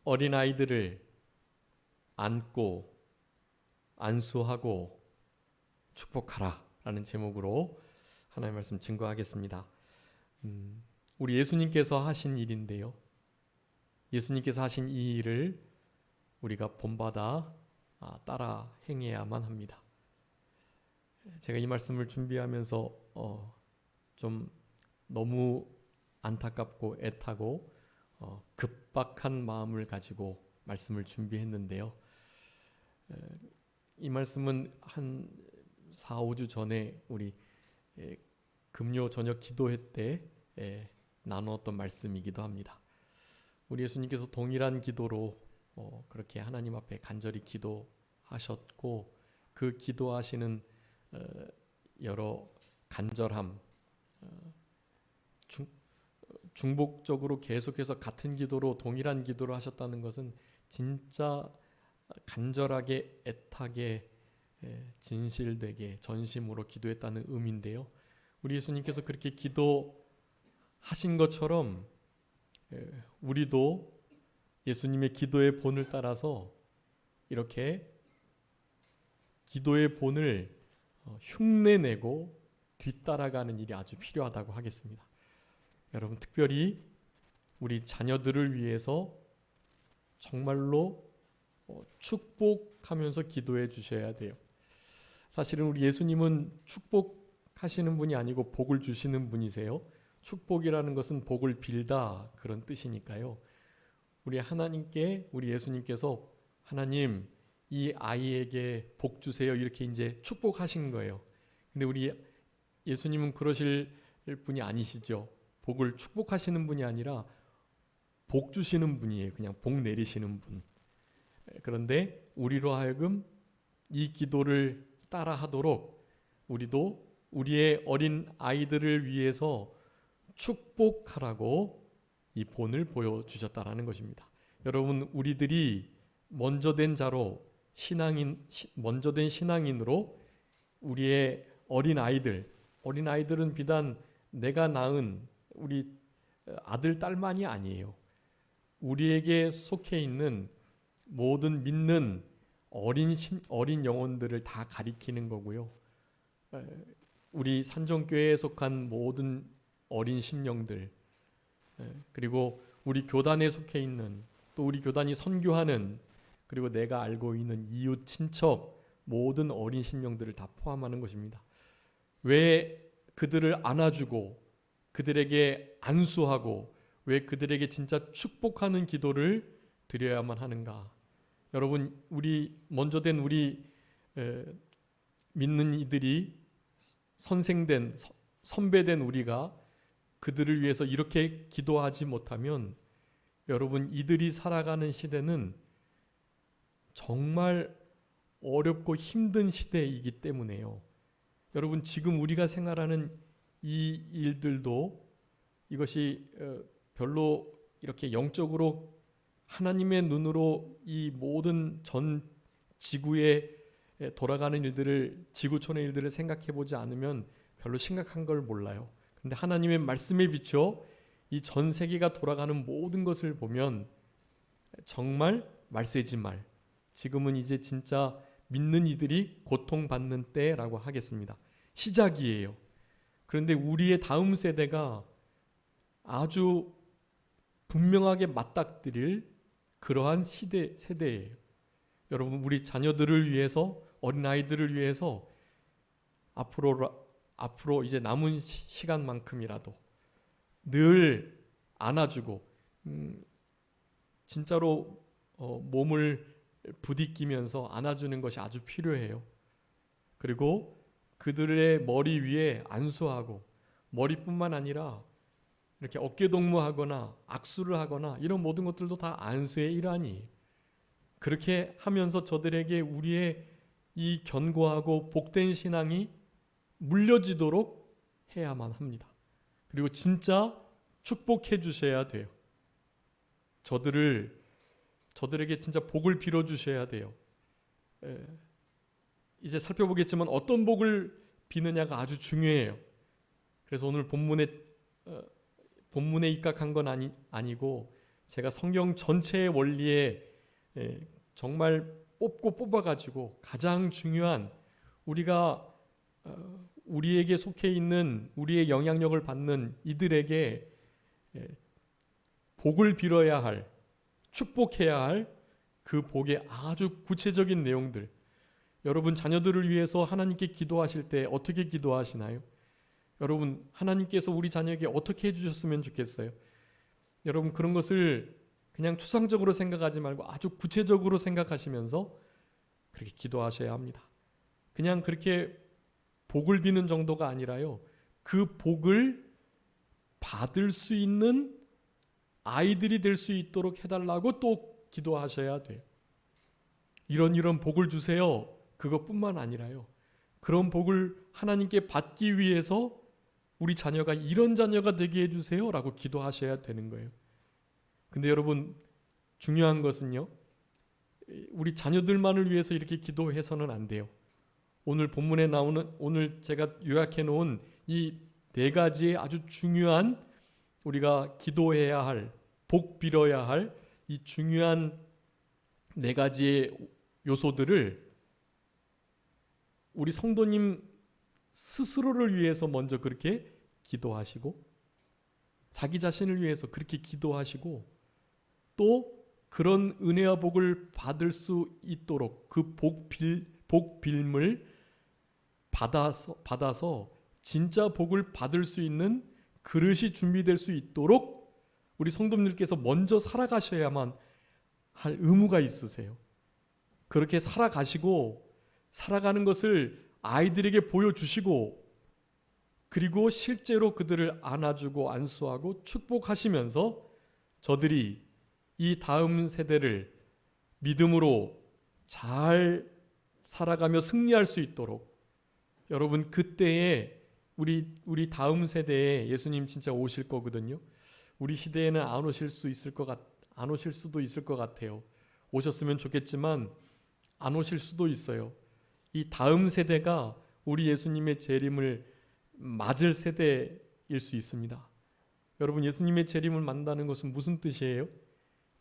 어린아이들을 안고 안수하고 축복하라 라는 제목으로 하나님의 말씀 증거하겠습니다. 우리 예수님께서 하신 일인데요. 예수님께서 하신 이 일을 우리가 본받아 따라 행해야만 합니다. 제가 이 말씀을 준비하면서 좀 너무 안타깝고 애타고 급박한 마음을 가지고 말씀을 준비했는데요. 이 말씀은 한 4, 5주 전에 우리 금요 저녁 기도회 때 나누었던 말씀이기도 합니다. 우리 예수님께서 동일한 기도로 그렇게 하나님 앞에 간절히 기도하셨고, 그 기도하시는 여러 간절함, 중복적으로 계속해서 같은 기도로 동일한 기도를 하셨다는 것은 진짜 간절하게 애타게 진실되게 전심으로 기도했다는 의미인데요. 우리 예수님께서 그렇게 기도하신 것처럼 우리도 예수님의 기도의 본을 따라서 이렇게 기도의 본을 흉내내고 뒤따라가는 일이 아주 필요하다고 하겠습니다. 여러분, 특별히 우리 자녀들을 위해서 정말로 축복하면서 기도해 주셔야 돼요. 사실은 우리 예수님은 축복하시는 분이 아니고 복을 주시는 분이세요. 축복이라는 것은 복을 빌다 그런 뜻이니까요. 우리 하나님께, 우리 예수님께서 하나님 이 아이에게 복 주세요 이렇게 이제 축복하신 거예요. 근데 우리 예수님은 그러실 분이 아니시죠. 복을 축복하시는 분이 아니라 복 주시는 분이에요. 그냥 복 내리시는 분. 그런데 우리로 하여금 이 기도를 따라 하도록 우리도 우리의 어린 아이들을 위해서 축복하라고 이 본을 보여주셨다라는 것입니다. 여러분, 우리들이 먼저 된 자로 먼저 된 신앙인으로 우리의 어린 아이들은 비단 내가 낳은 우리 아들, 딸만이 아니에요. 우리에게 속해 있는 모든 믿는 어린 영혼들을 다 가리키는 거고요. 우리 산정교회에 속한 모든 어린 심령들, 그리고 우리 교단에 속해 있는, 또 우리 교단이 선교하는, 그리고 내가 알고 있는 이웃, 친척, 모든 어린 심령들을 다 포함하는 것입니다. 왜 그들을 안아주고 그들에게 안수하고 왜 그들에게 진짜 축복하는 기도를 드려야만 하는가? 여러분, 우리 먼저 된 우리 믿는 이들이 선배된 우리가 그들을 위해서 이렇게 기도하지 못하면 여러분, 이들이 살아가는 시대는 정말 어렵고 힘든 시대이기 때문에요. 여러분, 지금 우리가 생활하는 이 일들도 이것이 별로 이렇게 영적으로 하나님의 눈으로 이 모든 전 지구에 돌아가는 일들을, 지구촌의 일들을 생각해 보지 않으면 별로 심각한 걸 몰라요. 그런데 하나님의 말씀에 비춰 이 전 세계가 돌아가는 모든 것을 보면 정말 말세지 말, 지금은 이제 진짜 믿는 이들이 고통받는 때라고 하겠습니다. 시작이에요. 그런데 우리의 다음 세대가 아주 분명하게 맞닥뜨릴 그러한 세대예요. 여러분, 우리 자녀들을 위해서, 어린아이들을 위해서 앞으로 이제 남은 시간만큼이라도 늘 안아주고 진짜로 몸을 부딪히면서 안아주는 것이 아주 필요해요. 그리고 그들의 머리 위에 안수하고, 머리뿐만 아니라 이렇게 어깨동무하거나 악수를 하거나 이런 모든 것들도 다 안수의 일환이에요. 그렇게 하면서 저들에게 우리의 이 견고하고 복된 신앙이 물려지도록 해야만 합니다. 그리고 진짜 축복해 주셔야 돼요. 저들에게 진짜 복을 빌어 주셔야 돼요. 이제 살펴보겠지만 어떤 복을 비느냐가 아주 중요해요. 그래서 오늘 본문에 입각한 건 아니고 제가 성경 전체의 원리에 정말 뽑아가지고 가장 중요한 우리가 우리에게 속해 있는 우리의 영향력을 받는 이들에게 복을 빌어야 할, 축복해야 할 그 복의 아주 구체적인 내용들. 여러분 자녀들을 위해서 하나님께 기도하실 때 어떻게 기도하시나요? 여러분 하나님께서 우리 자녀에게 어떻게 해주셨으면 좋겠어요? 여러분 그런 것을 그냥 추상적으로 생각하지 말고 아주 구체적으로 생각하시면서 그렇게 기도하셔야 합니다. 그냥 그렇게 복을 비는 정도가 아니라요. 그 복을 받을 수 있는 아이들이 될 수 있도록 해달라고 또 기도하셔야 돼요. 이런 복을 주세요. 그것뿐만 아니라요. 그런 복을 하나님께 받기 위해서 우리 자녀가 이런 자녀가 되게 해주세요 라고 기도하셔야 되는 거예요. 근데 여러분 중요한 것은요. 우리 자녀들만을 위해서 이렇게 기도해서는 안 돼요. 오늘 본문에 나오는 오늘 제가 요약해 놓은 이 네 가지의 아주 중요한 우리가 기도해야 할, 복 빌어야 할 이 중요한 네 가지의 요소들을 우리 성도님 스스로를 위해서 먼저 그렇게 기도하시고 자기 자신을 위해서 그렇게 기도하시고 또 그런 은혜와 복을 받을 수 있도록 그 복 빌물 받아서 진짜 복을 받을 수 있는 그릇이 준비될 수 있도록 우리 성도님들께서 먼저 살아가셔야만 할 의무가 있으세요. 그렇게 살아가시고 살아가는 것을 아이들에게 보여주시고 그리고 실제로 그들을 안아주고 안수하고 축복하시면서 저들이 이 다음 세대를 믿음으로 잘 살아가며 승리할 수 있도록 여러분 그때에 우리 다음 세대에 예수님 진짜 오실 거거든요. 우리 시대에는 안 오실 수도 있을 것 같아요. 오셨으면 좋겠지만 안 오실 수도 있어요. 이 다음 세대가 우리 예수님의 재림을 맞을 세대일 수 있습니다. 여러분 예수님의 재림을 만나는 것은 무슨 뜻이에요?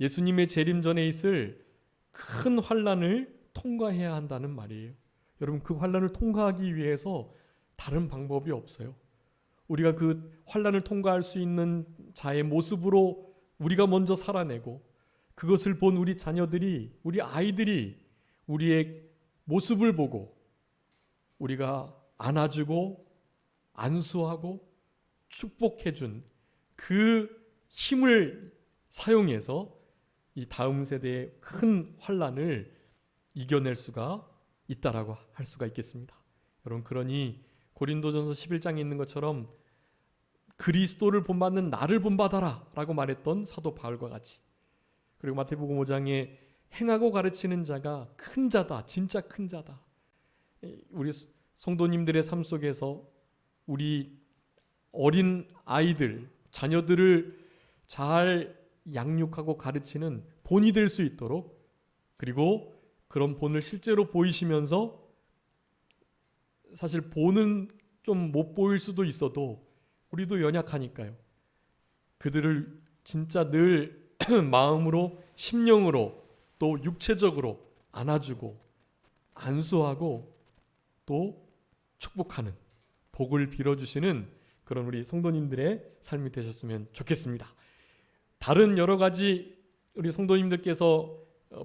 예수님의 재림 전에 있을 큰 환난을 통과해야 한다는 말이에요. 여러분 그 환난을 통과하기 위해서 다른 방법이 없어요. 우리가 그 환난을 통과할 수 있는 자의 모습으로 우리가 먼저 살아내고 그것을 본 우리 자녀들이 우리 아이들이 우리의 모습을 보고 우리가 안아주고 안수하고 축복해준 그 힘을 사용해서 이 다음 세대의 큰 환난을 이겨낼 수가 있다라고 할 수가 있겠습니다. 여러분 그러니 고린도전서 11장에 있는 것처럼 그리스도를 본받는 나를 본받아라 라고 말했던 사도 바울과 같이 그리고 마태복음 5장에 행하고 가르치는 자가 큰 자다. 진짜 큰 자다. 우리 성도님들의 삶 속에서 우리 어린 아이들, 자녀들을 잘 양육하고 가르치는 본이 될 수 있도록 그리고 그런 본을 실제로 보이시면서 사실 본은 좀 못 보일 수도 있어도 우리도 연약하니까요. 그들을 진짜 늘 마음으로 심령으로 또 육체적으로 안아주고 안수하고 또 축복하는 복을 빌어주시는 그런 우리 성도님들의 삶이 되셨으면 좋겠습니다. 다른 여러 가지 우리 성도님들께서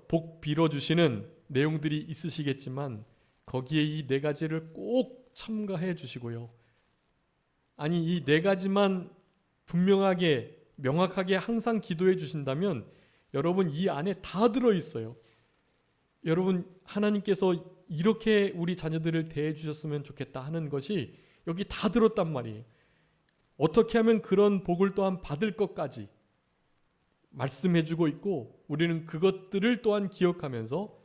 복 빌어주시는 내용들이 있으시겠지만 거기에 이 네 가지를 꼭 첨가해 주시고요. 아니 이 네 가지만 분명하게 명확하게 항상 기도해 주신다면 여러분 이 안에 다 들어있어요. 여러분 하나님께서 이렇게 우리 자녀들을 대해 주셨으면 좋겠다 하는 것이 여기 다 들었단 말이에요. 어떻게 하면 그런 복을 또한 받을 것까지 말씀해 주고 있고 우리는 그것들을 또한 기억하면서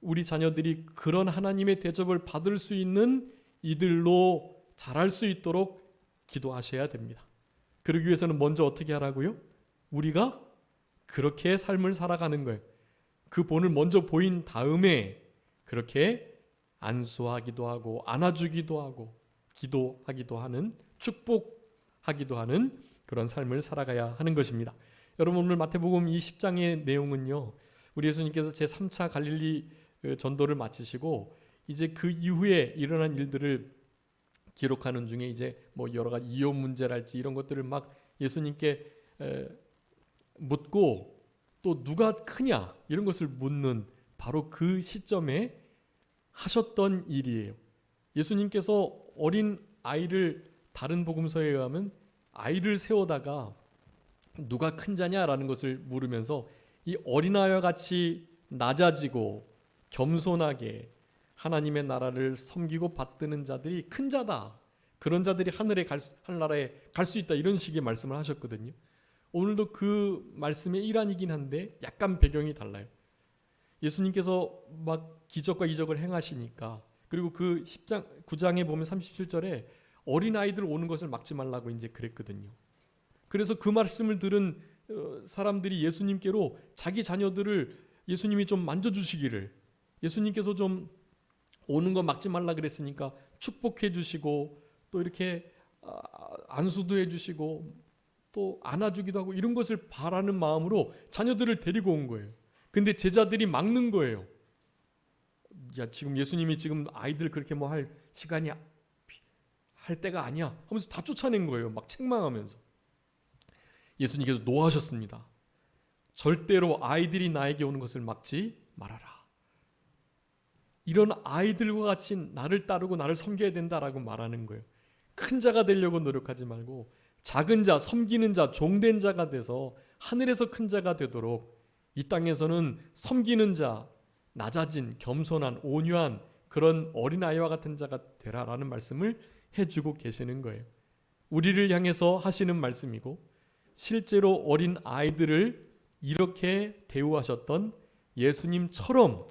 우리 자녀들이 그런 하나님의 대접을 받을 수 있는 이들로 자랄 수 있도록 기도하셔야 됩니다. 그러기 위해서는 먼저 어떻게 하라고요? 우리가 그렇게 삶을 살아가는 거예요. 그 본을 먼저 보인 다음에 그렇게 안수하기도 하고 안아주기도 하고 기도하기도 하는 축복하기도 하는 그런 삶을 살아가야 하는 것입니다. 여러분 오늘 마태복음 이 10장의 내용은요. 우리 예수님께서 제3차 갈릴리 전도를 마치시고 이제 그 이후에 일어난 일들을 기록하는 중에 이제 뭐 여러 가지 이혼 문제랄지 이런 것들을 막 예수님께 묻고 또 누가 크냐 이런 것을 묻는 바로 그 시점에 하셨던 일이에요. 예수님께서 어린 아이를 다른 복음서에 의하면 아이를 세우다가 누가 큰 자냐라는 것을 물으면서 이 어린아이와 같이 낮아지고 겸손하게 하나님의 나라를 섬기고 받드는 자들이 큰 자다. 그런 자들이 하늘나라에 갈 수 있다. 이런 식의 말씀을 하셨거든요. 오늘도 그 말씀의 일환이긴 한데 약간 배경이 달라요. 예수님께서 막 기적과 이적을 행하시니까 그리고 그 10장 9장에 보면 37절에 어린아이들 오는 것을 막지 말라고 이제 그랬거든요. 그래서 그 말씀을 들은 사람들이 예수님께로 자기 자녀들을 예수님이 좀 만져주시기를, 예수님께서 좀 오는 거 막지 말라 그랬으니까 축복해 주시고 또 이렇게 안수도 해 주시고 또 안아주기도 하고 이런 것을 바라는 마음으로 자녀들을 데리고 온 거예요. 근데 제자들이 막는 거예요. 야, 지금 예수님이 지금 아이들 그렇게 뭐 할 시간이 할 때가 아니야 하면서 다 쫓아낸 거예요. 막 책망하면서. 예수님께서 노하셨습니다. 절대로 아이들이 나에게 오는 것을 막지 말아라. 이런 아이들과 같이 나를 따르고 나를 섬겨야 된다라고 말하는 거예요. 큰 자가 되려고 노력하지 말고 작은 자, 섬기는 자, 종된 자가 돼서 하늘에서 큰 자가 되도록 이 땅에서는 섬기는 자, 낮아진, 겸손한, 온유한 그런 어린아이와 같은 자가 되라라는 말씀을 해주고 계시는 거예요. 우리를 향해서 하시는 말씀이고 실제로 어린 아이들을 이렇게 대우하셨던 예수님처럼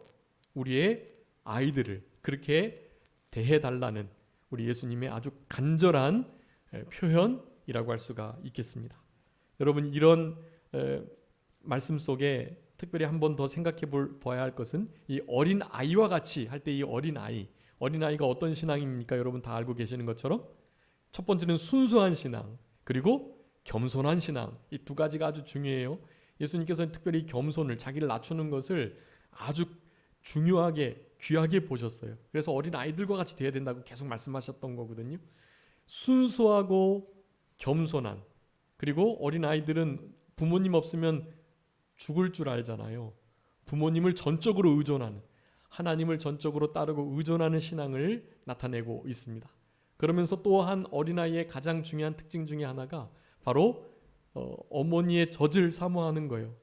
우리의 아이들을 그렇게 대해달라는 우리 예수님의 아주 간절한 표현이라고 할 수가 있겠습니다. 여러분 이런 말씀 속에 특별히 한 번 더 생각해 봐야 할 것은 이 어린 아이와 같이 할 때 이 어린아이가 어떤 신앙입니까? 여러분 다 알고 계시는 것처럼 첫 번째는 순수한 신앙 그리고 겸손한 신앙, 이 두 가지가 아주 중요해요. 예수님께서는 특별히 겸손을, 자기를 낮추는 것을 아주 중요하게 귀하게 보셨어요. 그래서 어린 아이들과 같이 돼야 된다고 계속 말씀하셨던 거거든요. 순수하고 겸손한, 그리고 어린 아이들은 부모님 없으면 죽을 줄 알잖아요. 부모님을 전적으로 의존하는, 하나님을 전적으로 따르고 의존하는 신앙을 나타내고 있습니다. 그러면서 또한 어린아이의 가장 중요한 특징 중에 하나가 바로 어머니의 젖을 사모하는 거예요.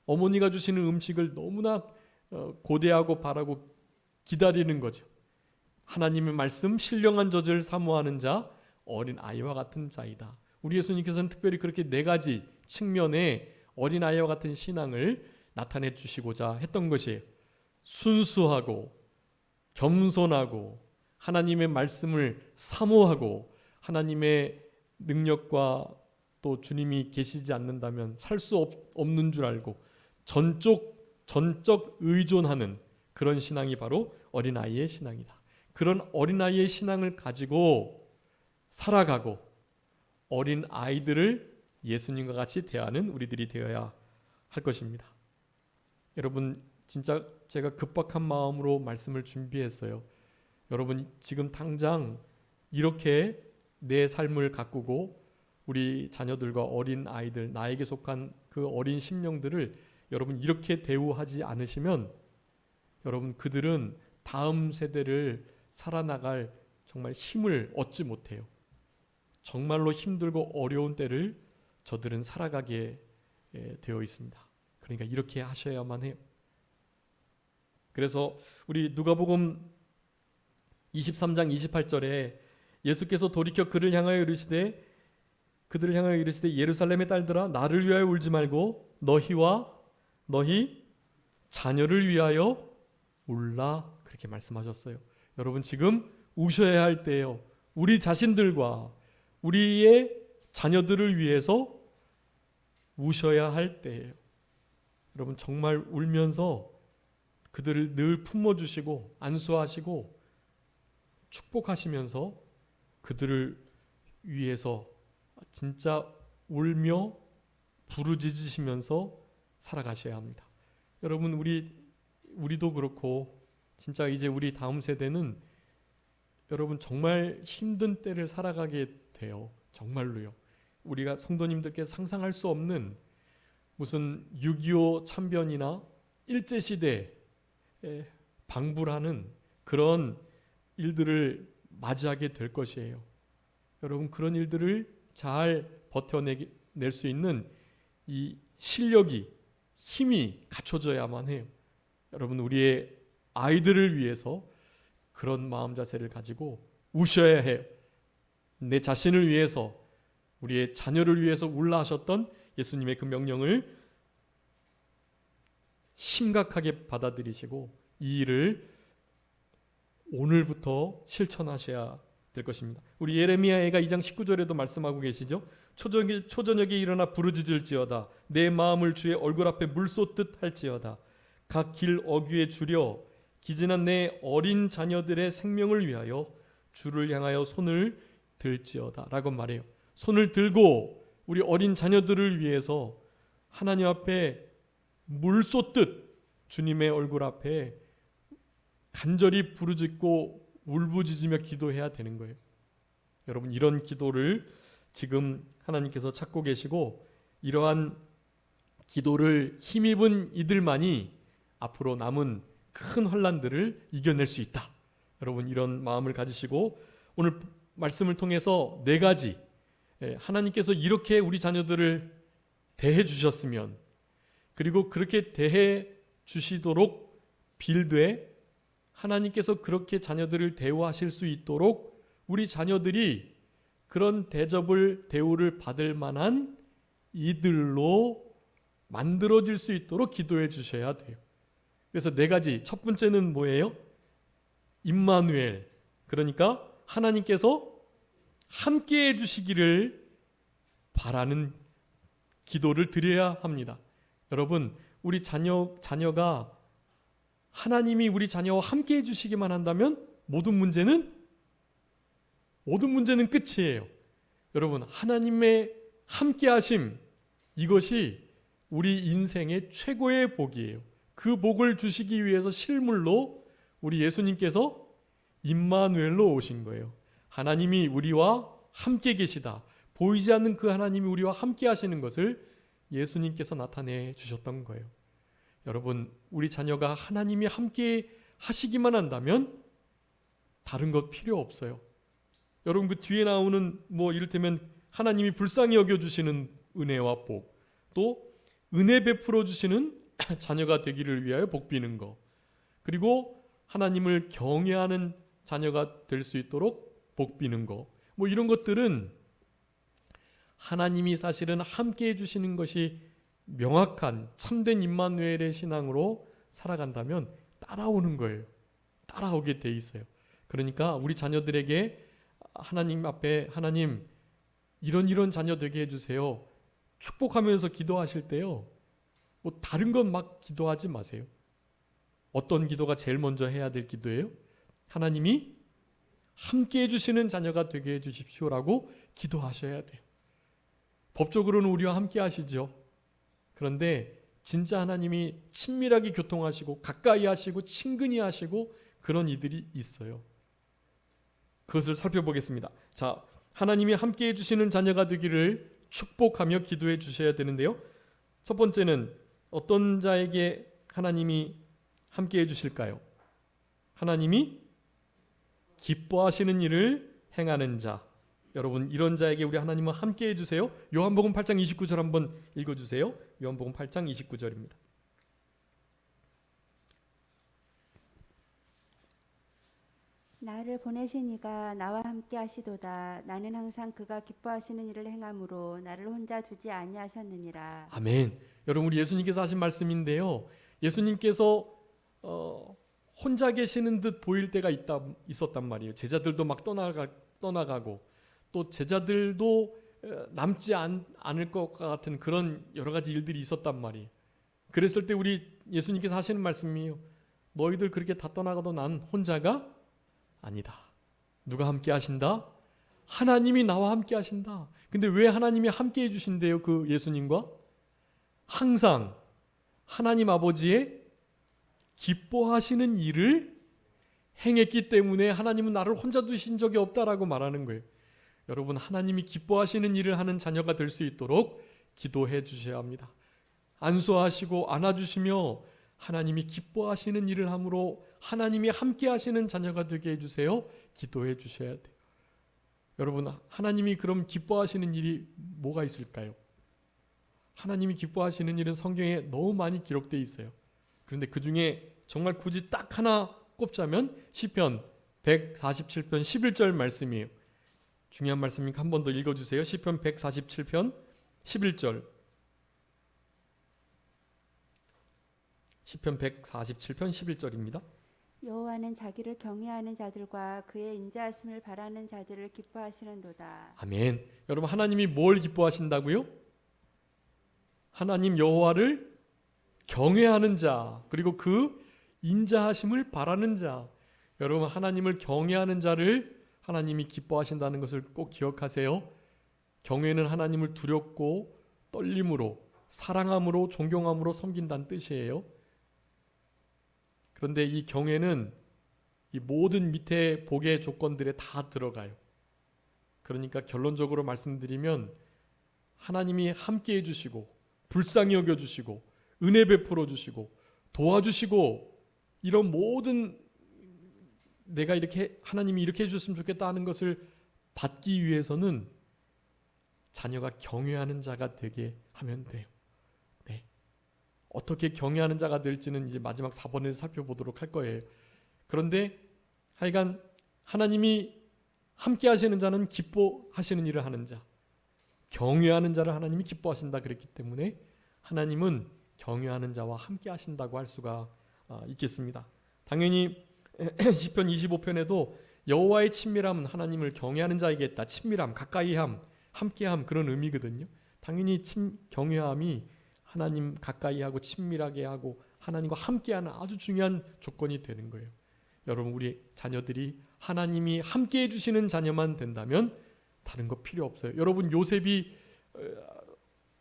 어머니가 주시는 음식을 너무나 고대하고 바라고 기다리는 거죠. 하나님의 말씀 신령한 젖을 사모하는 자 어린 아이와 같은 자이다. 우리 예수님께서는 특별히 그렇게 네 가지 측면의 어린 아이와 같은 신앙을 나타내 주시고자 했던 것이에요. 순수하고 겸손하고 하나님의 말씀을 사모하고 하나님의 능력과 또 주님이 계시지 않는다면 살 수 없는 줄 알고 전적 의존하는 그런 신앙이 바로 어린아이의 신앙이다. 그런 어린아이의 신앙을 가지고 살아가고 어린 아이들을 예수님과 같이 대하는 우리들이 되어야 할 것입니다. 여러분 진짜 제가 급박한 마음으로 말씀을 준비했어요. 여러분 지금 당장 이렇게 내 삶을 가꾸고 우리 자녀들과 어린 아이들, 나에게 속한 그 어린 심령들을 여러분 이렇게 대우하지 않으시면 여러분 그들은 다음 세대를 살아나갈 정말 힘을 얻지 못해요. 정말로 힘들고 어려운 때를 저들은 살아가게 되어 있습니다. 그러니까 이렇게 하셔야만 해요. 그래서 우리 누가복음 23장 28절에 예수께서 돌이켜 그들을 향하여 이르시되 예루살렘의 딸들아 나를 위하여 울지 말고 너희 자녀를 위하여 울라 그렇게 말씀하셨어요. 여러분 지금 우셔야 할 때예요. 우리 자신들과 우리의 자녀들을 위해서 우셔야 할 때예요. 여러분 정말 울면서 그들을 늘 품어주시고 안수하시고 축복하시면서 그들을 위해서 진짜 울며 부르짖으시면서 살아가셔야 합니다. 여러분, 우리도 그렇고 진짜 이제 우리 다음 세대는 여러분 정말 힘든 때를 살아가게 돼요. 정말로요. 우리가 성도님들께서 상상할 수 없는 무슨 6.25 참변이나 일제시대에 방불하는 그런 일들을 맞이하게 될 것이에요. 여러분, 그런 일들을 잘 버텨낼 수 있는 이 실력이, 힘이 갖춰져야만 해요. 여러분, 우리의 아이들을 위해서 그런 마음 자세를 가지고 우셔야 해요. 내 자신을 위해서, 우리의 자녀를 위해서 울라 하셨던 예수님의 그 명령을 심각하게 받아들이시고 이 일을 오늘부터 실천하셔야 될 것입니다. 우리 예레미야가 2장 19절에도 말씀하고 계시죠. 초저녁에 일어나 부르짖을지어다. 내 마음을 주의 얼굴 앞에 물 쏟듯 할지어다. 각 길 어귀에 줄여 기진한 내 어린 자녀들의 생명을 위하여 주를 향하여 손을 들지어다 라고 말해요. 손을 들고 우리 어린 자녀들을 위해서 하나님 앞에 물 쏟듯 주님의 얼굴 앞에 간절히 부르짖고 울부짖으며 기도해야 되는 거예요. 여러분, 이런 기도를 지금 하나님께서 찾고 계시고 이러한 기도를 힘입은 이들만이 앞으로 남은 큰 환난들을 이겨낼 수 있다. 여러분, 이런 마음을 가지시고 오늘 말씀을 통해서 4가지 하나님께서 이렇게 우리 자녀들을 대해 주셨으면, 그리고 그렇게 대해 주시도록 빌되 하나님께서 그렇게 자녀들을 대우하실 수 있도록 우리 자녀들이 그런 대우를 받을 만한 이들로 만들어질 수 있도록 기도해 주셔야 돼요. 그래서 4가지. 첫 번째는 뭐예요? 임마누엘. 그러니까 하나님께서 함께 해주시기를 바라는 기도를 드려야 합니다. 여러분, 우리 자녀가 하나님이 우리 자녀와 함께 해주시기만 한다면 모든 문제는 끝이에요. 여러분, 하나님의 함께하심, 이것이 우리 인생의 최고의 복이에요. 그 복을 주시기 위해서 실물로 우리 예수님께서 임마누엘로 오신 거예요. 하나님이 우리와 함께 계시다. 보이지 않는 그 하나님이 우리와 함께 하시는 것을 예수님께서 나타내 주셨던 거예요. 여러분, 우리 자녀가 하나님이 함께 하시기만 한다면 다른 것 필요 없어요. 여러분, 그 뒤에 나오는 이를테면 하나님이 불쌍히 여겨주시는 은혜와 복, 또 은혜 베풀어 주시는 자녀가 되기를 위하여 복 비는 거, 그리고 하나님을 경외하는 자녀가 될 수 있도록 복 비는 거, 이런 것들은 하나님이 사실은 함께 해주시는 것이 명확한 참된 임마누엘의 신앙으로 살아간다면 따라오는 거예요. 따라오게 돼 있어요. 그러니까 우리 자녀들에게 하나님 앞에 하나님 이런 자녀 되게 해주세요. 축복하면서 기도하실 때요. 다른 건 막 기도하지 마세요. 어떤 기도가 제일 먼저 해야 될 기도예요? 하나님이 함께 해주시는 자녀가 되게 해주십시오라고 기도하셔야 돼요. 법적으로는 우리와 함께 하시죠. 그런데 진짜 하나님이 친밀하게 교통하시고 가까이 하시고 친근히 하시고 그런 이들이 있어요. 그것을 살펴보겠습니다. 자, 하나님이 함께 해주시는 자녀가 되기를 축복하며 기도해 주셔야 되는데요. 첫 번째는 어떤 자에게 하나님이 함께 해주실까요? 하나님이 기뻐하시는 일을 행하는 자. 여러분, 이런 자에게 우리 하나님은 함께 해주세요. 요한복음 8장 29절 한번 읽어주세요. 요한복음 8장 29절입니다. 나를 보내신 이가 나와 함께 하시도다. 나는 항상 그가 기뻐하시는 일을 행함으로 나를 혼자 두지 아니하셨느니라. 아멘. 여러분, 우리 예수님께서 하신 말씀인데요. 예수님께서 혼자 계시는 듯 보일 때가 있었단 말이에요. 제자들도 막 떠나가고 또 제자들도 남지 않을 것 같은 그런 여러 가지 일들이 있었단 말이에요. 그랬을 때 우리 예수님께서 하시는 말씀이에요. 너희들 그렇게 다 떠나가도 난 혼자가 아니다. 누가 함께 하신다? 하나님이 나와 함께 하신다. 근데 왜 하나님이 함께 해주신대요? 그 예수님과? 항상 하나님 아버지의 기뻐하시는 일을 행했기 때문에 하나님은 나를 혼자 두신 적이 없다라고 말하는 거예요. 여러분, 하나님이 기뻐하시는 일을 하는 자녀가 될 수 있도록 기도해 주셔야 합니다. 안수하시고 안아주시며 하나님이 기뻐하시는 일을 함으로 하나님이 함께 하시는 자녀가 되게 해주세요. 기도해 주셔야 돼요. 여러분, 하나님이 그럼 기뻐하시는 일이 뭐가 있을까요? 하나님이 기뻐하시는 일은 성경에 너무 많이 기록되어 있어요. 그런데 그 중에 정말 굳이 딱 하나 꼽자면 시편 147편 11절 말씀이에요. 중요한 말씀이니까 한 번 더 읽어주세요. 시편 147편 11절. 시편 147편 11절입니다. 여호와는 자기를 경외하는 자들과 그의 인자하심을 바라는 자들을 기뻐하시는도다. 아멘. 여러분, 하나님이 뭘 기뻐하신다고요? 하나님 여호와를 경외하는 자, 그리고 그 인자하심을 바라는 자. 여러분, 하나님을 경외하는 자를 하나님이 기뻐하신다는 것을 꼭 기억하세요. 경외는 하나님을 두렵고 떨림으로, 사랑함으로, 존경함으로 섬긴다는 뜻이에요. 그런데 이 경외는 이 모든 밑에 복의 조건들에 다 들어가요. 그러니까 결론적으로 말씀드리면 하나님이 함께 해주시고 불쌍히 여겨주시고 은혜 베풀어 주시고 도와주시고 이런 모든 내가 이렇게 하나님이 이렇게 해줬으면 좋겠다 하는 것을 받기 위해서는 자녀가 경외하는 자가 되게 하면 돼요. 네. 어떻게 경외하는 자가 될지는 이제 마지막 4번에서 살펴보도록 할 거예요. 그런데 하여간 하나님이 함께 하시는 자는 기뻐하시는 일을 하는 자, 경외하는 자를 하나님이 기뻐하신다 그랬기 때문에 하나님은 경외하는 자와 함께 하신다고 할 수가 있겠습니다. 당연히 시편 25편에도 여호와의 친밀함은 하나님을 경외하는 자에게 있다. 친밀함, 가까이함, 함께함 그런 의미거든요. 당연히 경외함이 하나님 가까이하고 친밀하게 하고 하나님과 함께하는 아주 중요한 조건이 되는 거예요. 여러분, 우리 자녀들이 하나님이 함께 해주시는 자녀만 된다면 다른 거 필요 없어요. 여러분, 요셉이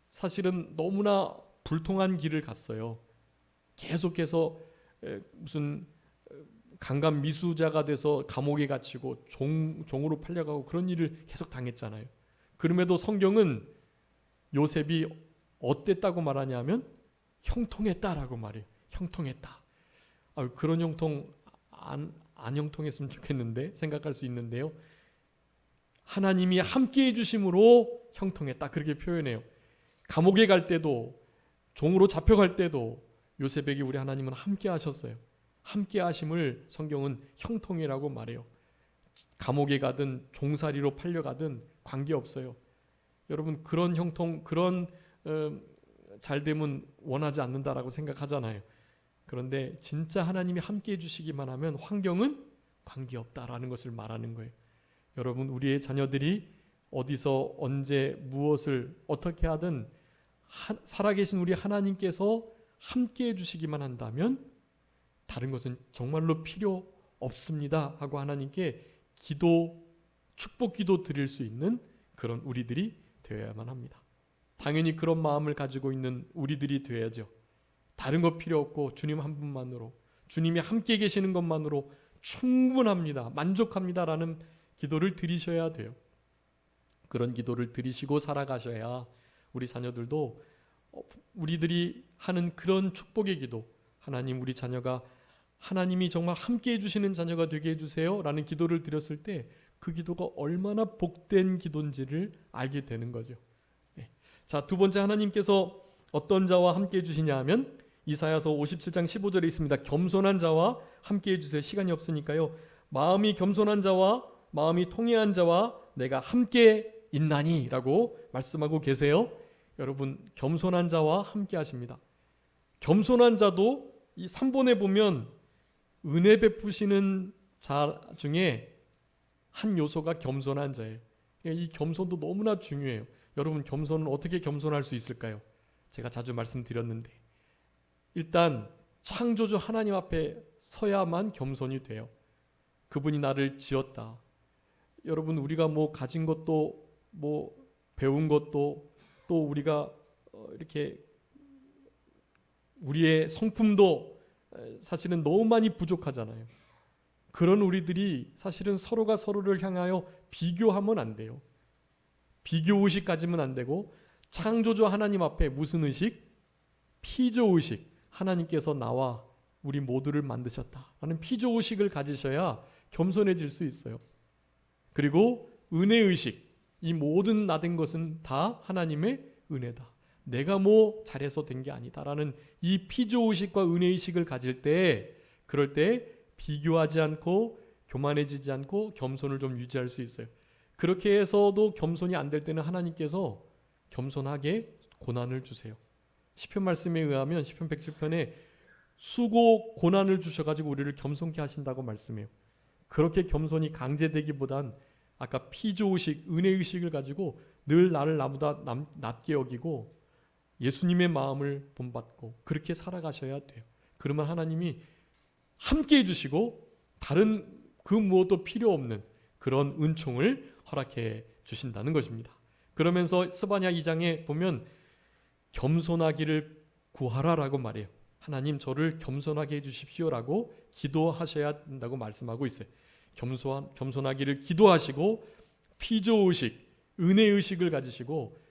사실은 너무나 불통한 길을 갔어요. 계속해서 무슨 강간 미수자가 돼서 감옥에 갇히고 종으로 팔려가고 그런 일을 계속 당했잖아요. 그럼에도 성경은 요셉이 어땠다고 말하냐면 형통했다라고 말해요. 형통했다. 그런 형통 안 형통했으면 좋겠는데 생각할 수 있는데요. 하나님이 함께 해주심으로 형통했다 그렇게 표현해요. 감옥에 갈 때도 종으로 잡혀갈 때도 요셉에게 우리 하나님은 함께 하셨어요. 함께 하심을 성경은 형통이라고 말해요. 감옥에 가든 종살이로 팔려가든 관계없어요. 여러분, 그런 형통, 그런 잘됨은 원하지 않는다라고 생각하잖아요. 그런데 진짜 하나님이 함께 해주시기만 하면 환경은 관계없다라는 것을 말하는 거예요. 여러분, 우리의 자녀들이 어디서 언제 무엇을 어떻게 하든 살아계신 우리 하나님께서 함께 해주시기만 한다면 다른 것은 정말로 필요 없습니다 하고 하나님께 축복 기도 드릴 수 있는 그런 우리들이 되어야만 합니다. 당연히 그런 마음을 가지고 있는 우리들이 되어야죠. 다른 거 필요 없고 주님 한 분만으로, 주님이 함께 계시는 것만으로 충분합니다, 만족합니다라는 기도를 드리셔야 돼요. 그런 기도를 드리시고 살아가셔야 우리 자녀들도 우리들이 하는 그런 축복의 기도, 하나님 우리 자녀가 하나님이 정말 함께 해주시는 자녀가 되게 해주세요 라는 기도를 드렸을 때 그 기도가 얼마나 복된 기도인지를 알게 되는 거죠. 네. 자, 두 번째, 하나님께서 어떤 자와 함께 해주시냐 하면 이사야서 57장 15절에 있습니다. 겸손한 자와 함께 해주세요. 시간이 없으니까요. 마음이 겸손한 자와 마음이 통회한 자와 내가 함께 있나니 라고 말씀하고 계세요. 여러분, 겸손한 자와 함께 하십니다. 겸손한 자도 이 3번에 보면 은혜 베푸시는 자 중에 한 요소가 겸손한 자예요. 이 겸손도 너무나 중요해요. 여러분, 겸손은 어떻게 겸손할 수 있을까요? 제가 자주 말씀드렸는데 일단 창조주 하나님 앞에 서야만 겸손이 돼요. 그분이 나를 지었다. 여러분, 우리가 뭐 가진 것도 뭐 배운 것도 또 우리가 이렇게 우리의 성품도 사실은 너무 많이 부족하잖아요. 그런 우리들이 사실은 서로가 서로를 향하여 비교하면 안 돼요. 비교 의식 가지면 안 되고, 창조주 하나님 앞에 무슨 의식? 피조 의식. 하나님께서 나와 우리 모두를 만드셨다라는 피조 의식을 가지셔야 겸손해질 수 있어요. 그리고 은혜 의식. 이 모든 나된 것은 다 하나님의 은혜다. 내가 뭐 잘해서 된 게 아니다라는 이 피조 의식과 은혜 의식을 가질 때, 그럴 때 비교하지 않고 교만해지지 않고 겸손을 좀 유지할 수 있어요. 그렇게 해서도 겸손이 안 될 때는 하나님께서 겸손하게 고난을 주세요. 시편 말씀에 의하면 시편 107편에 수고 고난을 주셔가지고 우리를 겸손케 하신다고 말씀해요. 그렇게 겸손이 강제되기보단 아까 피조의식, 은혜의식을 가지고 늘 나를 나보다 낮게 여기고 예수님의 마음을 본받고 그렇게 살아가셔야 돼요. 그러면 하나님이 함께 해주시고 다른 그 무엇도 필요 없는 그런 은총을 허락해 주신다는 것입니다. 그러면서 스바냐 2장에 보면 겸손하기를 구하라라고 말해요. 하나님 저를 겸손하게 해주십시오라고 기도하셔야 된다고 말씀하고 있어요. 겸손하기를 기도하시고 피조의식, 은혜의식을 가지시고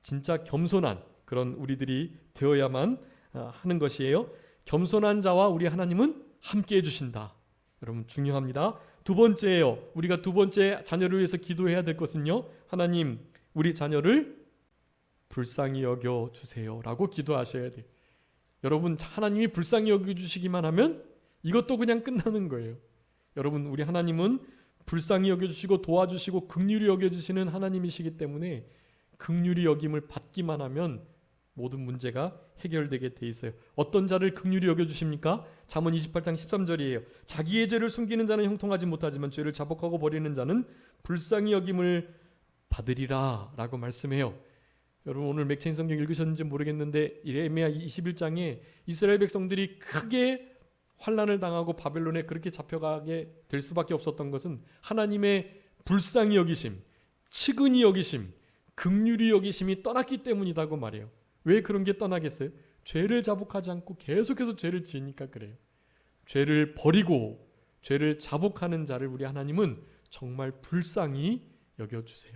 진짜 겸손한 그런 우리들이 되어야만 하는 것이에요. 겸손한 자와 우리 하나님은 함께 해주신다. 여러분 중요합니다. 두 번째예요. 우리가 두 번째 자녀를 위해서 기도해야 될 것은요. 하나님 우리 자녀를 불쌍히 여겨 주세요 라고 기도하셔야 돼요. 여러분 하나님이 불쌍히 여겨주시기만 하면 이것도 그냥 끝나는 거예요. 여러분 우리 하나님은 불쌍히 여겨주시고 도와주시고 긍휼히 여겨주시는 하나님이시기 때문에 긍휼히 여김을 받기만 하면 모든 문제가 해결되게 돼 있어요. 어떤 자를 긍휼히 여겨주십니까? 잠언 28장 13절이에요. 자기의 죄를 숨기는 자는 형통하지 못하지만 죄를 자복하고 버리는 자는 불쌍히 여김을 받으리라 라고 말씀해요. 여러분 오늘 맥체인 성경 읽으셨는지 모르겠는데 예레미야 21장에 이스라엘 백성들이 크게 환난을 당하고 바벨론에 그렇게 잡혀가게 될 수밖에 없었던 것은 하나님의 불쌍히 여기심, 측은히 여기심, 긍휼히 여기심이 떠났기 때문이라고 말해요. 왜 그런 게 떠나겠어요? 죄를 자복하지 않고 계속해서 죄를 지으니까 그래요. 죄를 버리고 죄를 자복하는 자를 우리 하나님은 정말 불쌍히 여겨주세요.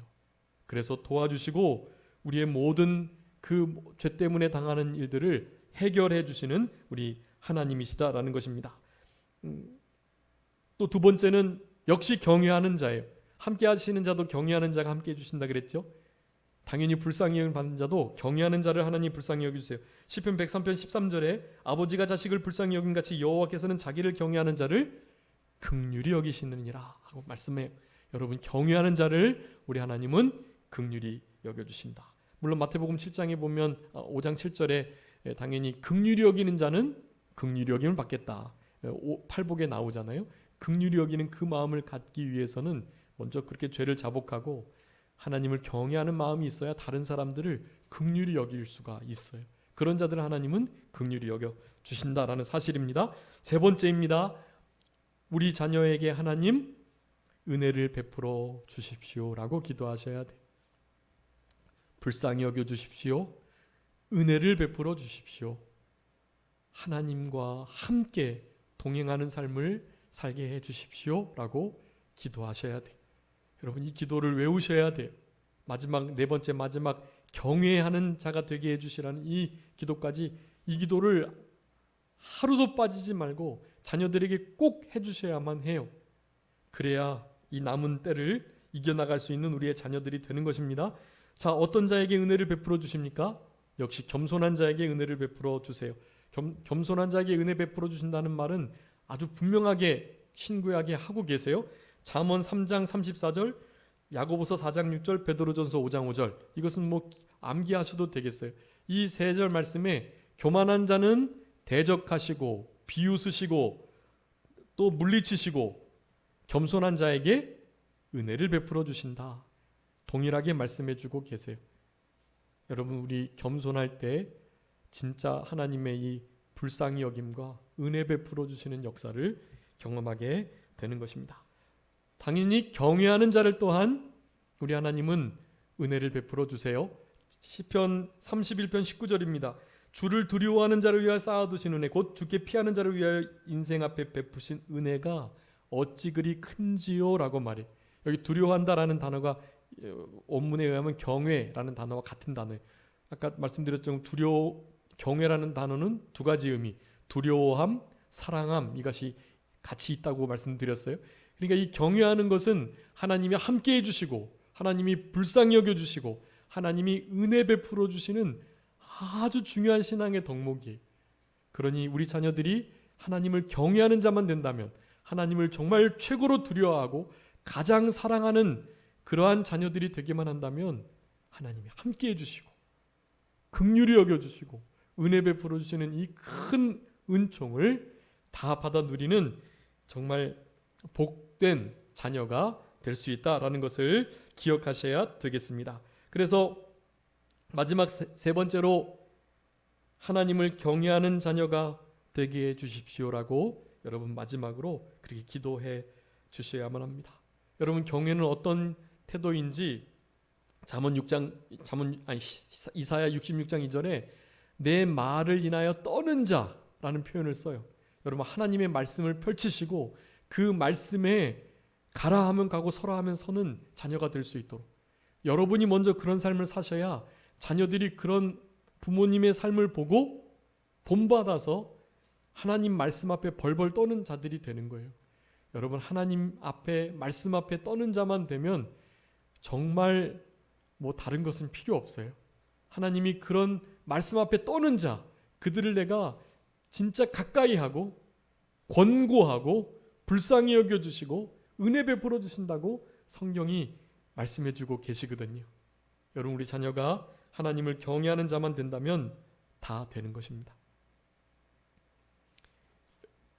그래서 도와주시고 우리의 모든 그 죄 때문에 당하는 일들을 해결해 주시는 우리 하나님이시다라는 것입니다. 또 두 번째는 역시 경외하는 자예요. 함께 하시는 자도 경외하는 자가 함께 해주신다 그랬죠. 당연히 불쌍히 여김을 받는 자도 경외하는 자를 하나님 불쌍히 여겨주세요. 시편 103편 13절에 아버지가 자식을 불쌍히 여김같이 여호와께서는 자기를 경외하는 자를 긍휼히 여기시느니라 하고 말씀해요. 여러분 경외하는 자를 우리 하나님은 긍휼히 여겨주신다. 물론 마태복음 7장에 보면 5장 7절에 당연히 긍휼히 여기는 자는 긍휼히 여김을 받겠다. 팔복에 나오잖아요. 긍휼히 여기는 그 마음을 갖기 위해서는 먼저 그렇게 죄를 자복하고 하나님을 경외하는 마음이 있어야 다른 사람들을 긍휼히 여길 수가 있어요. 그런 자들을 하나님은 긍휼히 여겨 주신다라는 사실입니다. 세 번째입니다. 우리 자녀에게 하나님 은혜를 베풀어 주십시오라고 기도하셔야 돼요. 불쌍히 여겨 주십시오. 은혜를 베풀어 주십시오. 하나님과 함께 동행하는 삶을 살게 해 주십시오라고 기도하셔야 돼요. 여러분 이 기도를 외우셔야 돼요. 마지막 네 번째 마지막 경외하는 자가 되게 해주시라는 이 기도까지 이 기도를 하루도 빠지지 말고 자녀들에게 꼭 해주셔야만 해요. 그래야 이 남은 때를 이겨나갈 수 있는 우리의 자녀들이 되는 것입니다. 자 어떤 자에게 은혜를 베풀어 주십니까? 역시 겸손한 자에게 은혜를 베풀어 주세요. 겸손한 자에게 은혜 베풀어 주신다는 말은 아주 분명하게 신구약에 하고 계세요. 잠언 3장 34절, 야고보서 4장 6절, 베드로전서 5장 5절. 이것은 뭐 암기하셔도 되겠어요. 이 세 절 말씀에 교만한 자는 대적하시고 비웃으시고 또 물리치시고 겸손한 자에게 은혜를 베풀어 주신다. 동일하게 말씀해 주고 계세요. 여러분 우리 겸손할 때 진짜 하나님의 이 불쌍히 여김과 은혜 베풀어 주시는 역사를 경험하게 되는 것입니다. 당연히 경외하는 자를 또한 우리 하나님은 은혜를 베풀어 주세요. 시편 31편 19절입니다. 주를 두려워하는 자를 위하여 쌓아두신 은혜, 곧 주께 피하는 자를 위하여 인생 앞에 베푸신 은혜가 어찌 그리 큰지요? 라고 말해. 여기 두려워한다라는 단어가 원문에 의하면 경외라는 단어와 같은 단어예요. 아까 말씀드렸죠. 경외라는 단어는 두 가지 의미, 두려워함, 사랑함, 이것이 같이 있다고 말씀드렸어요. 그러니까 이 경외하는 것은 하나님이 함께 해주시고, 하나님이 불쌍히 여겨주시고, 하나님이 은혜 베풀어 주시는 아주 중요한 신앙의 덕목이에요. 그러니 우리 자녀들이 하나님을 경외하는 자만 된다면, 하나님을 정말 최고로 두려워하고 가장 사랑하는 그러한 자녀들이 되기만 한다면 하나님이 함께 해주시고 긍휼히 여겨주시고 은혜 베풀어 주시는 이 큰 은총을 다 받아 누리는 정말 복된 자녀가 될 수 있다라는 것을 기억하셔야 되겠습니다. 그래서 마지막 세 번째로 하나님을 경외하는 자녀가 되게 해 주십시오라고 여러분 마지막으로 그렇게 기도해 주셔야만 합니다. 여러분 경외는 어떤 태도인지 이사야 66장 2절에 내 말을 인하여 떠는 자라는 표현을 써요. 여러분 하나님의 말씀을 펼치시고 그 말씀에 가라 하면 가고 서라 하면 서는 자녀가 될 수 있도록 여러분이 먼저 그런 삶을 사셔야 자녀들이 그런 부모님의 삶을 보고 본받아서 하나님 말씀 앞에 벌벌 떠는 자들이 되는 거예요. 여러분 하나님 앞에 말씀 앞에 떠는 자만 되면 정말 뭐 다른 것은 필요 없어요. 하나님이 그런 말씀 앞에 떠는 자, 그들을 내가 진짜 가까이 하고 권고하고 불쌍히 여겨주시고 은혜 베풀어 주신다고 성경이 말씀해 주고 계시거든요. 여러분 우리 자녀가 하나님을 경외하는 자만 된다면 다 되는 것입니다.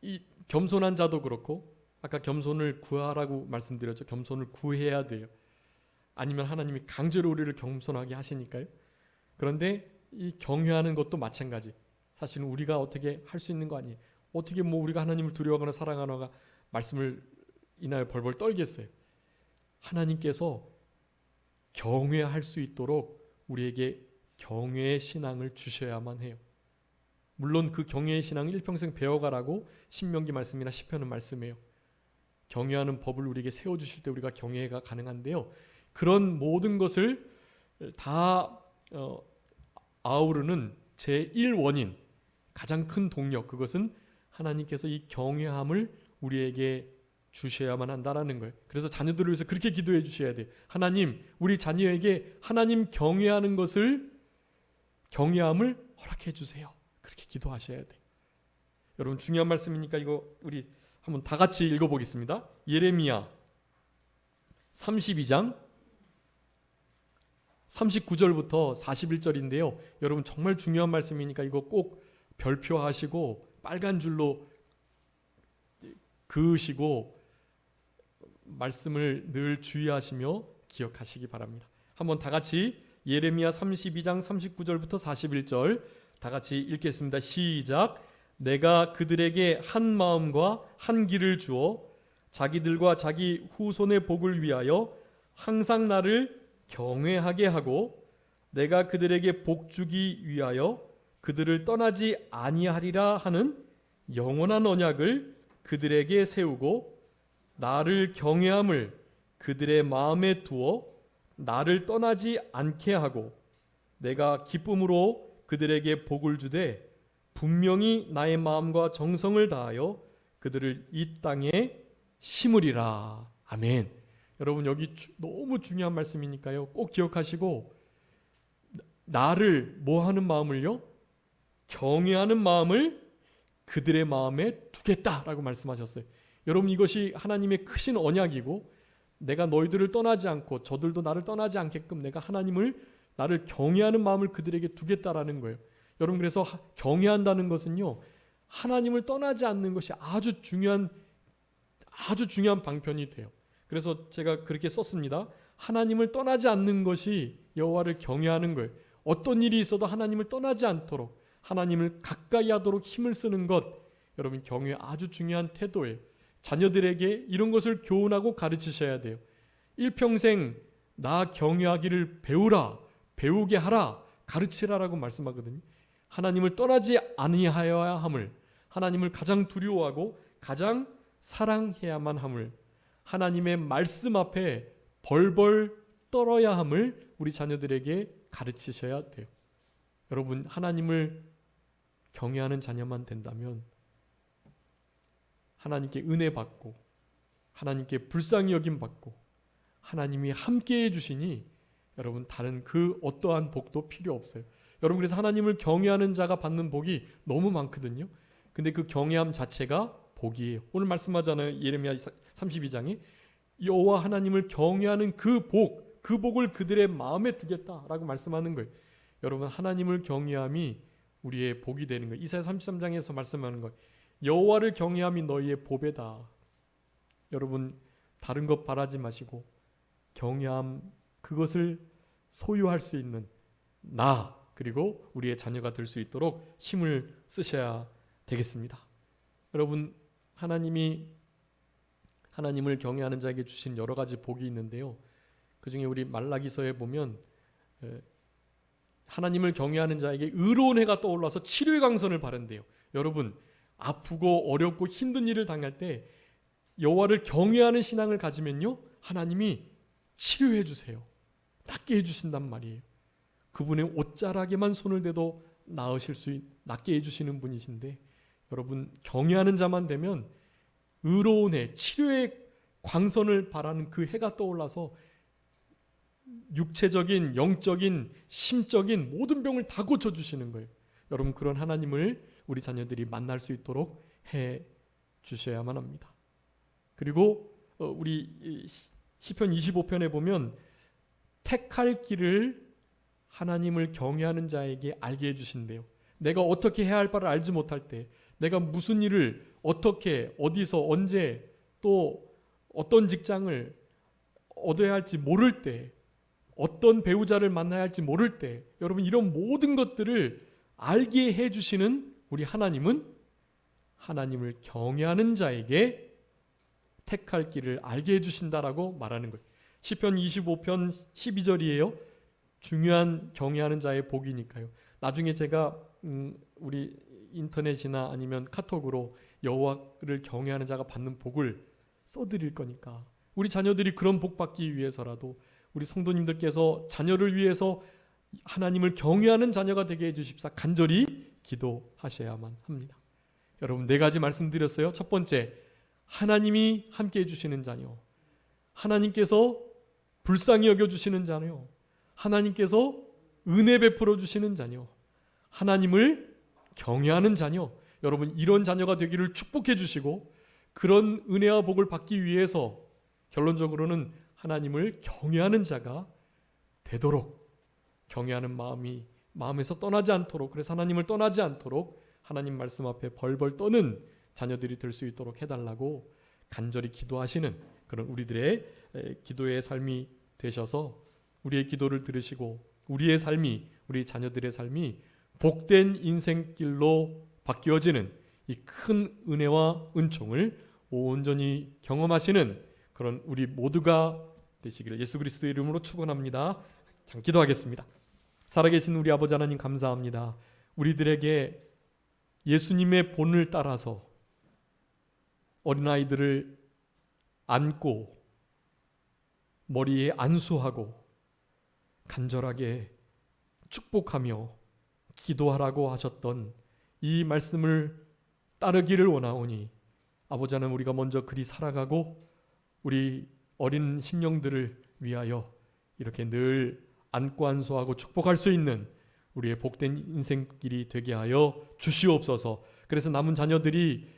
이 겸손한 자도 그렇고 아까 겸손을 구하라고 말씀드렸죠. 겸손을 구해야 돼요. 아니면 하나님이 강제로 우리를 겸손하게 하시니까요. 그런데 이 경외하는 것도 마찬가지. 사실은 우리가 어떻게 할 수 있는 거 아니에요. 어떻게 뭐 우리가 하나님을 두려워하거나 사랑하거나 말씀을 인하여 벌벌 떨겠어요. 하나님께서 경외할 수 있도록 우리에게 경외의 신앙을 주셔야만 해요. 물론 그 경외의 신앙을 일평생 배워가라고 신명기 말씀이나 시편은 말씀해요. 경외하는 법을 우리에게 세워주실 때 우리가 경외가 가능한데요. 그런 모든 것을 다 아우르는 제1원인 가장 큰 동력, 그것은 하나님께서 이 경외함을 우리에게 주셔야만 한다라는 거예요. 그래서 자녀들을 위해서 그렇게 기도해 주셔야 돼요. 하나님, 우리 자녀에게 하나님 경외하는 것을 경외함을 허락해 주세요. 그렇게 기도하셔야 돼요. 여러분 중요한 말씀이니까 이거 우리 한번 다 같이 읽어보겠습니다. 예레미야 32장 39절부터 41절인데요. 여러분 정말 중요한 말씀이니까 이거 꼭 별표하시고 빨간 줄로 그으시고 말씀을 늘 주의하시며 기억하시기 바랍니다. 한번 다 같이 예레미야 32장 39절부터 41절 다 같이 읽겠습니다. 시작. 내가 그들에게 한 마음과 한 길을 주어 자기들과 자기 후손의 복을 위하여 항상 나를 경외하게 하고 내가 그들에게 복 주기 위하여 그들을 떠나지 아니하리라 하는 영원한 언약을 그들에게 세우고 나를 경외함을 그들의 마음에 두어 나를 떠나지 않게 하고 내가 기쁨으로 그들에게 복을 주되 분명히 나의 마음과 정성을 다하여 그들을 이 땅에 심으리라. 아멘. 여러분 여기 너무 중요한 말씀이니까요. 꼭 기억하시고 나를 뭐 하는 마음을요? 경외하는 마음을 그들의 마음에 두겠다라고 말씀하셨어요. 여러분 이것이 하나님의 크신 언약이고 내가 너희들을 떠나지 않고 저들도 나를 떠나지 않게끔 내가 나를 경외하는 마음을 그들에게 두겠다라는 거예요. 여러분 그래서 경외한다는 것은요. 하나님을 떠나지 않는 것이 아주 중요한 방편이 돼요. 그래서 제가 그렇게 썼습니다. 하나님을 떠나지 않는 것이 여호와를 경외하는 거예요. 어떤 일이 있어도 하나님을 떠나지 않도록 하나님을 가까이 하도록 힘을 쓰는 것, 여러분 경외 아주 중요한 태도예요. 자녀들에게 이런 것을 교훈하고 가르치셔야 돼요. 일평생 나 경외하기를 배우라, 배우게 하라, 가르치라라고 말씀하거든요. 하나님을 떠나지 아니하여야 함을, 하나님을 가장 두려워하고 가장 사랑해야만 함을, 하나님의 말씀 앞에 벌벌 떨어야 함을 우리 자녀들에게 가르치셔야 돼요. 여러분, 하나님을 경외하는 자녀만 된다면 하나님께 은혜 받고 하나님께 불쌍히 여김 받고 하나님이 함께해 주시니 여러분 다른 그 어떠한 복도 필요 없어요. 여러분, 그래서 하나님을 경외하는 자가 받는 복이 너무 많거든요. 근데 그 경외함 자체가 복이에요. 오늘 말씀하잖아요. 예레미야 32장에 여호와 하나님을 경외하는 그 복을 그들의 마음에 두겠다라고 말씀하는 거예요. 여러분, 하나님을 경외함이 우리의 복이 되는 거예요. 이사야 33장에서 말씀하는 거예요. 여호와를 경외함이 너희의 보배다. 여러분, 다른 것 바라지 마시고 경외함, 그것을 소유할 수 있는 나, 그리고 우리의 자녀가 될 수 있도록 힘을 쓰셔야 되겠습니다. 여러분, 하나님이 하나님을 경외하는 자에게 주신 여러 가지 복이 있는데요. 그 중에 우리 말라기서에 보면 하나님을 경외하는 자에게 의로운 해가 떠올라서 치료의 광선을 바른대요. 여러분, 아프고 어렵고 힘든 일을 당할 때 여호와를 경외하는 신앙을 가지면요, 하나님이 치료해 주세요. 낫게 해주신단 말이에요. 그분의 옷자락에만 손을 대도 낫게 해주시는 분이신데, 여러분, 경외하는 자만 되면 의로운 해, 치료의 광선을 바라는 그 해가 떠올라서 육체적인, 영적인, 심적인 모든 병을 다 고쳐주시는 거예요. 여러분, 그런 하나님을 우리 자녀들이 만날 수 있도록 해 주셔야만 합니다. 그리고 우리 시편 25편에 보면 택할 길을 하나님을 경외하는 자에게 알게 해주신대요. 내가 어떻게 해야 할 바를 알지 못할 때, 내가 무슨 일을 어떻게, 어디서, 언제, 또 어떤 직장을 얻어야 할지 모를 때, 어떤 배우자를 만나야 할지 모를 때, 여러분, 이런 모든 것들을 알게 해주시는 우리 하나님은 하나님을 경외하는 자에게 택할 길을 알게 해주신다라고 말하는 거예요. 시편 25편 12절이에요. 중요한 경외하는 자의 복이니까요. 나중에 제가 우리 인터넷이나 아니면 카톡으로 여호와를 경외하는 자가 받는 복을 써드릴 거니까 우리 자녀들이 그런 복 받기 위해서라도 우리 성도님들께서 자녀를 위해서 하나님을 경외하는 자녀가 되게 해주십사 간절히 기도하셔야만 합니다. 여러분, 4가지 말씀드렸어요. 첫 번째, 하나님이 함께 해주시는 자녀, 하나님께서 불쌍히 여겨주시는 자녀, 하나님께서 은혜 베풀어 주시는 자녀, 하나님을 경외하는 자녀, 여러분, 이런 자녀가 되기를 축복해 주시고, 그런 은혜와 복을 받기 위해서 결론적으로는 하나님을 경외하는 자가 되도록, 경외하는 마음이 마음에서 떠나지 않도록, 그래서 하나님을 떠나지 않도록 하나님 말씀 앞에 벌벌 떠는 자녀들이 될 수 있도록 해달라고 간절히 기도하시는 그런 우리들의 기도의 삶이 되셔서 우리의 기도를 들으시고 우리의 삶이, 우리 자녀들의 삶이 복된 인생길로 바뀌어지는 이 큰 은혜와 은총을 온전히 경험하시는 그런 우리 모두가 되시기를 예수 그리스도의 이름으로 축원합니다. 기도하겠습니다. 살아계신 우리 아버지 하나님, 감사합니다. 우리들에게 예수님의 본을 따라서 어린아이들을 안고 머리에 안수하고 간절하게 축복하며 기도하라고 하셨던 이 말씀을 따르기를 원하오니 아버지 하나님, 우리가 먼저 그리 살아가고 우리 어린 심령들을 위하여 이렇게 늘 안고 안수하고 축복할 수 있는 우리의 복된 인생길이 되게 하여 주시옵소서. 그래서 남은 자녀들이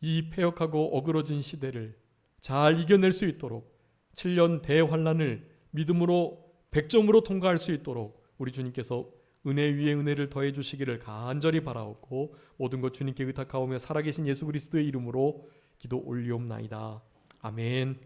이 패역하고 어그러진 시대를 잘 이겨낼 수 있도록 7년 대환란을 믿음으로 100점으로 통과할 수 있도록 우리 주님께서 은혜 위에 은혜를 더해 주시기를 간절히 바라옵고 모든 것 주님께 의탁하오며 살아계신 예수 그리스도의 이름으로 기도 올리옵나이다. 아멘.